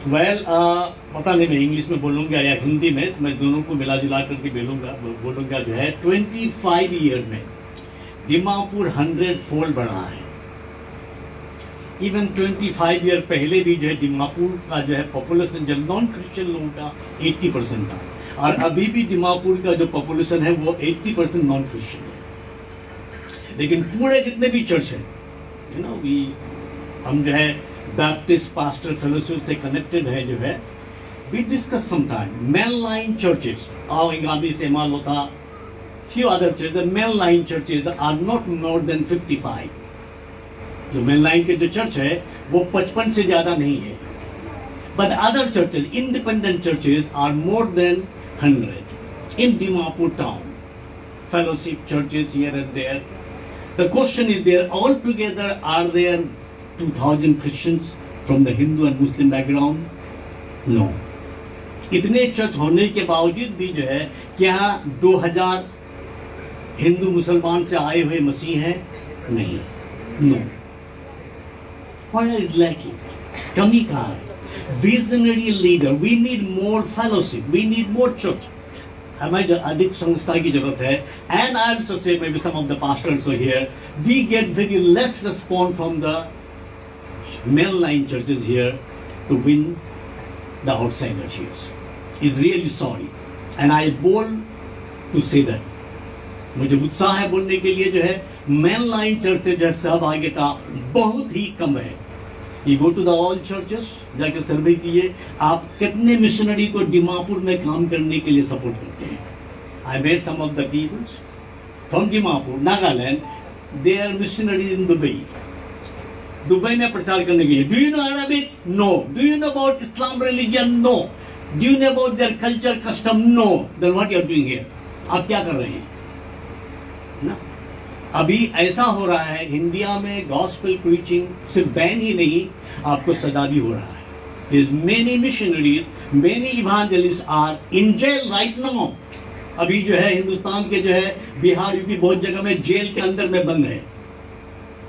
पता नहीं मैं इंग्लिश में बोलूँगा या हिंदी में, तो मैं दोनों को मिला जुला करके बोलूँगा जो है 25 ईयर में दीमापुर 100 फोल्ड बढ़ा है। इवन 25 ईयर पहले भी जो है दीमापुर का जो है पॉपुलेशन जब नॉन क्रिश्चियन लोगों का 80% था, और अभी भी दीमापुर का जो पॉपुलेशन है वो 80% नॉन क्रिश्चियन है। लेकिन पूरे जितने भी चर्च है हम जो है बैप्टिस्ट पास्टर फेलोशिप से कनेक्टेड है जो है, we discuss sometime main line churches और इंगामी से मान लो था few other churches, the mainline churches are not more than 55. जो mainline के जो चर्च है वो 55 से ज़्यादा नहीं है, but other churches, independent churches are more than 100 in Dimapur town. Fellowship churches here and there. The question is there all together are there 2000 Christians from the Hindu and Muslim background? No. इतने church होने के बावजूद भी जो है क्या 2000 हिंदू मुसलमान से आए हुए मसीह हैं? नहीं, नो। What is lacking? कमी कहाँ है? Visionary leader. We need more fellowship. We need more church. हमें जो अधिक संस्था की जरूरत है, and I also say maybe some of the pastors are here. We get very less response from the mainline churches here to win the outsiders here. Is really sorry, and I bold to say that. मुझे उत्साह है बोलने के लिए जो है main line church से जो सहभागिता बहुत ही कम है। You go to the all churches, जाकर सर्वे कीजिए आप कितने मिशनरी को दीमापुर में काम करने के लिए सपोर्ट करते हैं। I met some of the peoples from Dimapur, Nagaland, they are missionary in Dubai में प्रचार करने के लिए। Do you know Arabic? No. Do you know about Islam religion? No. Do you know about their culture custom? No. Then what you are doing here? आप क्या कर रहे हैं ना? अभी ऐसा हो रहा है इंडिया में गॉस्पेल प्रीचिंग सिर्फ बैन ही नहीं, आपको सजा भी हो रहा है। There's many missionaries, many evangelists are in jail right now. अभी जो है हिंदुस्तान के जो है बिहार यूपी बहुत जगह में जेल के अंदर में बंद है,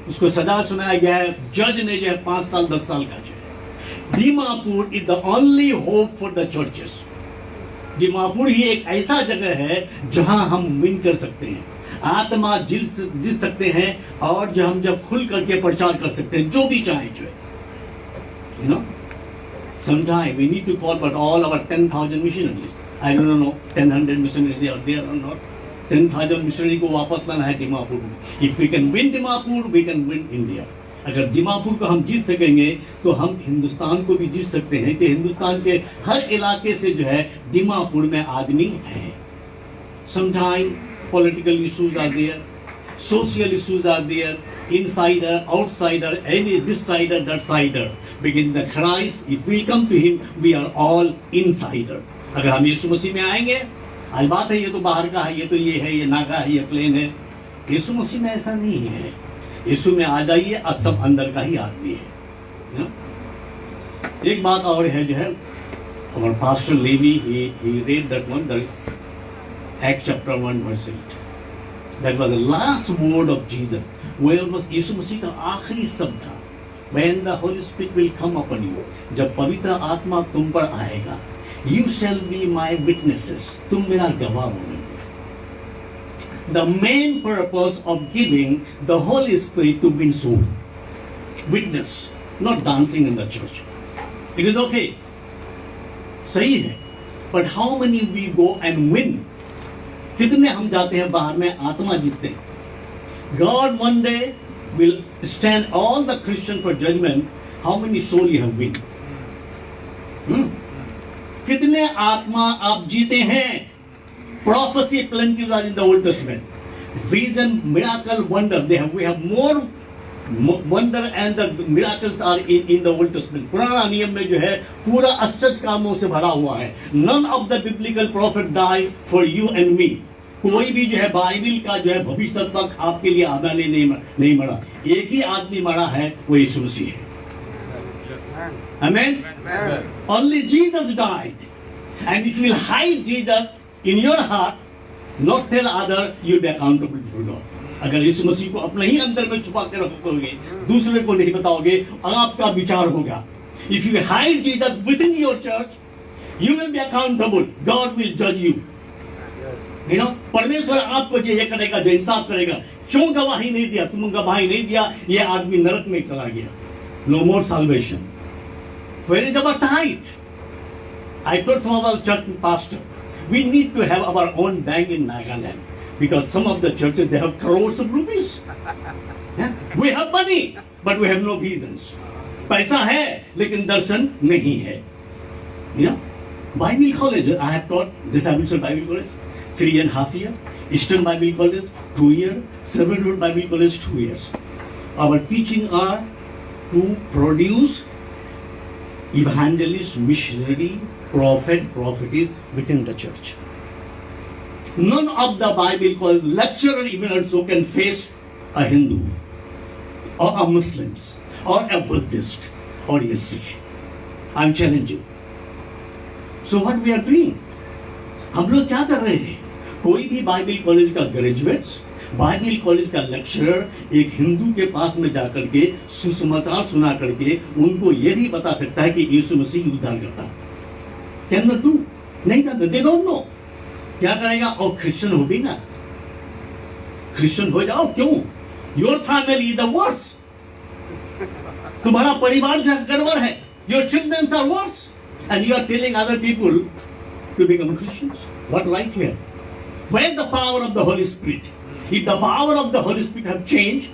उसको सजा सुनाया गया है। जज ने जो है 5 साल 10 साल का जो है। Dimapur is the only hope for the churches. Dimapur ही एक ऐसा जगह है जहां हम विन कर सकते हैं, आत्मा जीत सकते हैं, और जो हम जब खुल करके प्रचार कर सकते हैं जो भी चाहे जो है। Sometime we need to call but all our 10,000 missionaries. I don't know 1,000 missionaries they are there or not. 10,000 missionaries को वापस लाना है दीमापुर में। If we can win Dimapur, we can win India. अगर दीमापुर को हम जीत सकेंगे तो हम हिंदुस्तान को भी जीत सकते हैं कि हिंदुस्तान के हर इलाके से जो है दीमापुर में आदमी है। Sometime political issues are there, social issues are there, insider, outsider, any this sider, that sider. Begin the Christ, if we come to Him, we are all insider. अगर हम यीशु मसीह में आएंगे, आज बात है ये तो बाहर का है, ये तो ये है, ये नागा है, ये प्लेन है। यीशु मसीह में ऐसा नहीं है। यीशु में आ जाइए और सब अंदर का ही आदमी है। एक बात और है जो है, our pastor Levi, he read that one, the Acts chapter 1 verse 8. That was the last word of Jesus. Where was यीशु मसीह का आखिरी शब्द था। When the Holy Spirit will come upon you, जब पवित्र आत्मा तुम पर आएगा, you shall be my witnesses. तुम मेरा गवाह होगे। The main purpose of giving the Holy Spirit to win soul. Witness, not dancing in the church. It is okay. सही है, but how many we go and win? कितने हम जाते हैं बाहर में आत्मा जीतते हैं। God one day will stand all the Christian for judgment. How many soul you have win? कितने आत्मा आप जीते हैं? Prophecy plenty was in the Old Testament. Vision, miracle, wonder. We have more wonder and the miracles are in the Old Testament. पुराना नियम में जो है पूरा आश्चर्य कामों से भरा हुआ है। None of the biblical prophet died for you and me. कोई भी जो है बाइबल का जो है भविष्यवक्ता आपके लिए आधा नहीं मरा। एक ही आदमी मरा है, वो यीशु मसीह है। Amen. Only Jesus died. And if you will hide Jesus in your heart, not tell other, you be accountable for God. अगर यीशु मसीह को अपने ही अंदर में छुपा के रखोगे, दूसरे को नहीं बताओगे, आपका विचार होगा। If you hide Jesus within your church, you will be accountable. God will judge you. You know, परमेश्वर आपको जो ये करेगा, जो इंसाफ करेगा, क्यों गवाही नहीं दिया, तुम गवाही नहीं दिया, ये आदमी नरक में चला गया. No more salvation. Where is our tithe? I told some of our church pastor, we need to have our own bank in Nagaland because some of the churches they have crores of rupees. Yeah? We have money, but we have no visions. पैसा है, लेकिन दर्शन नहीं है. You know, Bible college. I have taught Discipleship Bible College 3.5 years. Eastern Bible College 2 years. Servanthood Bible College 2 years. Our teaching are to produce evangelist, missionary, prophet, prophetess within the church. None of the Bible college lecturer even also can face a Hindu or a Muslims or a Buddhist or a Sikh. I'm challenging. So what we are doing? हम लोग क्या कर रहे हैं? कोई भी Bible college का graduates, Bible college का लेक्चरर एक हिंदू के पास में जाकर के सुसमाचार सुना करके उनको ये नहीं बता सकता है कि यीशु मसीह उद्धार करता है. Can not do. नहीं करते. They don't know. क्या करेगा? और क्रिश्चियन हो भी ना. क्रिश्चियन हो जाओ. क्यों? Your family is the worst. तुम्हारा परिवार जो गड़बड़ है. Your children are worse and you are telling other people to become Christians. What right here? Where the power of the Holy Spirit? If the power of the Holy Spirit have changed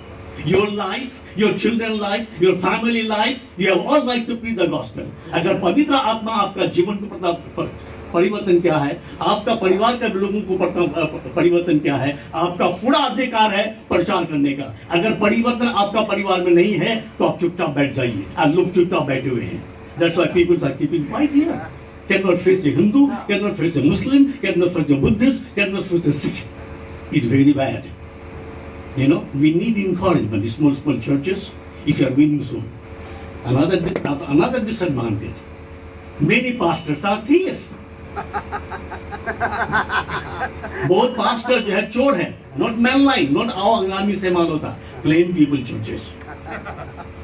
your life, your children's life, your family life, you have all right to preach the gospel. अगर पवित्र आत्मा आपका जीवन को परिवर्तन क्या है, आपका परिवार के लोगों को परिवर्तन क्या है, आपका पूरा अधिकार है प्रचार करने का. अगर परिवर्तन आपका परिवार में नहीं है तो आप चुपचाप बैठ जाइए. आप लोग चुपचाप बैठे हुए हैं. That's why people are keeping quiet here. Cannot face a Hindu, cannot face a Muslim, cannot face a Buddhist, cannot face a Sikh. It's very bad. You know, we need encouragement. Small churches, if you are winning soul. Another disadvantage. Many pastors are thieves. बहुत pastor जो है चोर है. Not mainline, not आओ अंगामी से मान होता. Plain people churches.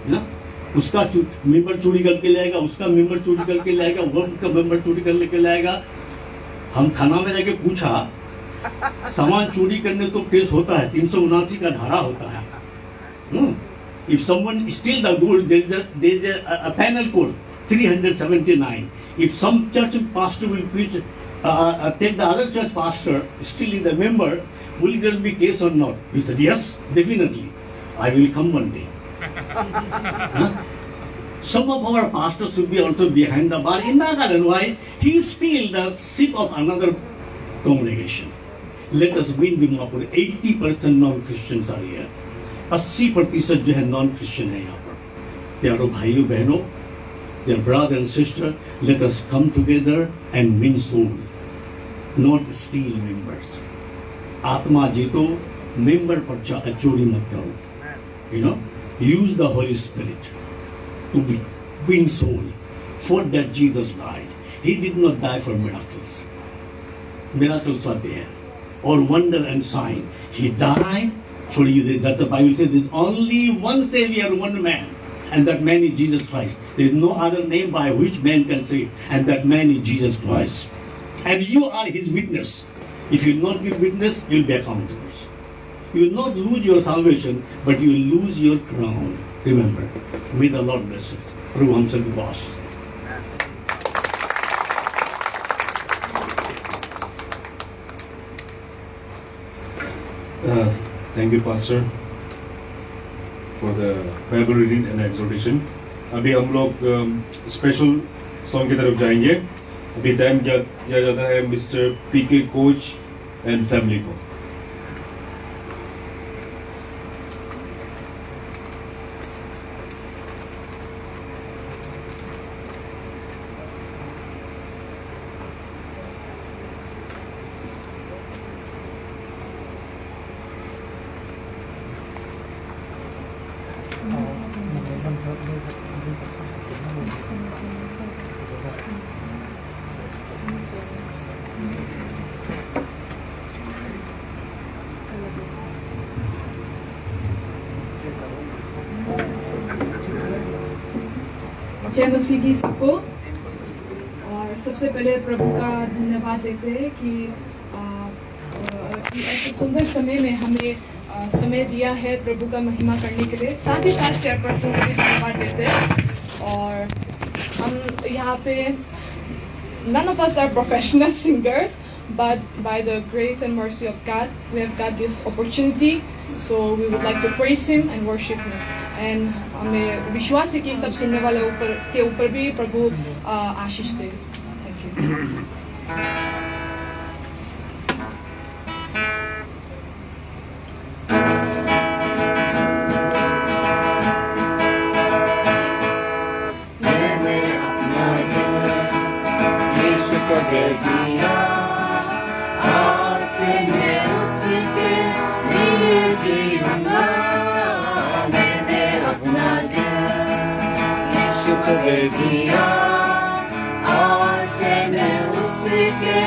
You know? उसका मेंबर चोरी करके लाएगा, उसका मेंबर चोरी करके लाएगा, वो उसका मेंबर चोरी कर लेके लाएगा. हम थाना में जाके पूछा, सामान चोरी करने तो केस होता है, 379 का धारा होता है. If someone steal the gold, there is a penal code 379. If some church pastor will preach, take the other church pastor stealing the member, will there be case or not? He said yes, definitely. I will come one day. Some of our pastors should be also behind the bar in Nagaland. Why? He steal the sheep of another congregation. Let us win Dimapur. 80% non-Christians are here. 80% जो है non-Christian है यहाँ पर. प्यारो भाइयों बहनों, dear brother and sister, let us come together and win soul, not steal members. आत्मा जीतो, member पर चोरी मत करो. You know. Use the Holy Spirit to win soul. For that Jesus died. He did not die for miracles. Miracles are there. Or wonder and sign. He died for you. That the Bible says there is only one Savior, one man. And that man is Jesus Christ. There is no other name by which man can save. And that man is Jesus Christ. And you are his witness. If you will not be witness, you will be accountable. You will not lose your salvation, but you will lose your crown. Remember, may the Lord bless us. Prabhu हम सभी को आशीष दे. Thank you, Pastor, for the Bible reading and exhortation. अभी हम लोग special song की तरफ जाएंगे. अभी टाइम दिया जाता है mister PK Koch and family को. जय मसीह की सबको। और सबसे पहले प्रभु का धन्यवाद देते हैं कि ऐसे सुंदर समय में हमें समय दिया है प्रभु का महिमा करने के लिए। साथ ही साथ चेयरपर्सन को भी धन्यवाद देते हैं। और हम यहाँ पे none of us are professional singers, but by the grace and mercy of God, we have got this opportunity. So we would like to praise Him and worship Him. And हमें विश्वास है कि सब सुनने वाले के ऊपर भी प्रभु आशीष दे। Thank you. दे दिया आज से मैं उसके लिए जीऊंगा। मैंने अपना दिल यीशु को दे दिया आज से मैं उसके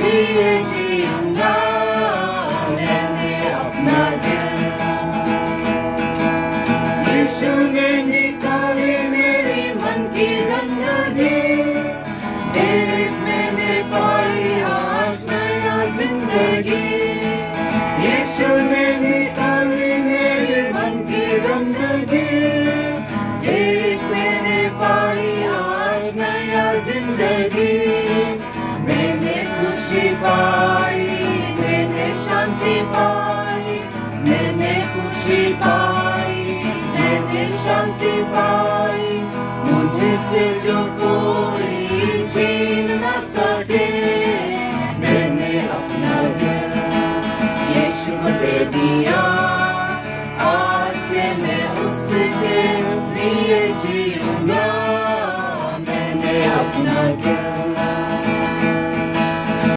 लिए जीऊंगा। मैंने अपना दिल यीशु ने निकाली मेरी मन की गंदगी। देख मैंने पाई आज नया जिंदगी। यीशु ने निकाली मेरे मन की गंदगी। देख मैंने पाई आज नया जिंदगी। मैंने खुशी पाई, मैंने शांति पाई। मैंने खुशी पाई, मैंने शांति पाई। मुझसे जो कोई छीन न सके। मैंने अपना दिल यीशु को दे दिया आज से मैं उसके लिए जीऊंगा। मैंने अपना दिल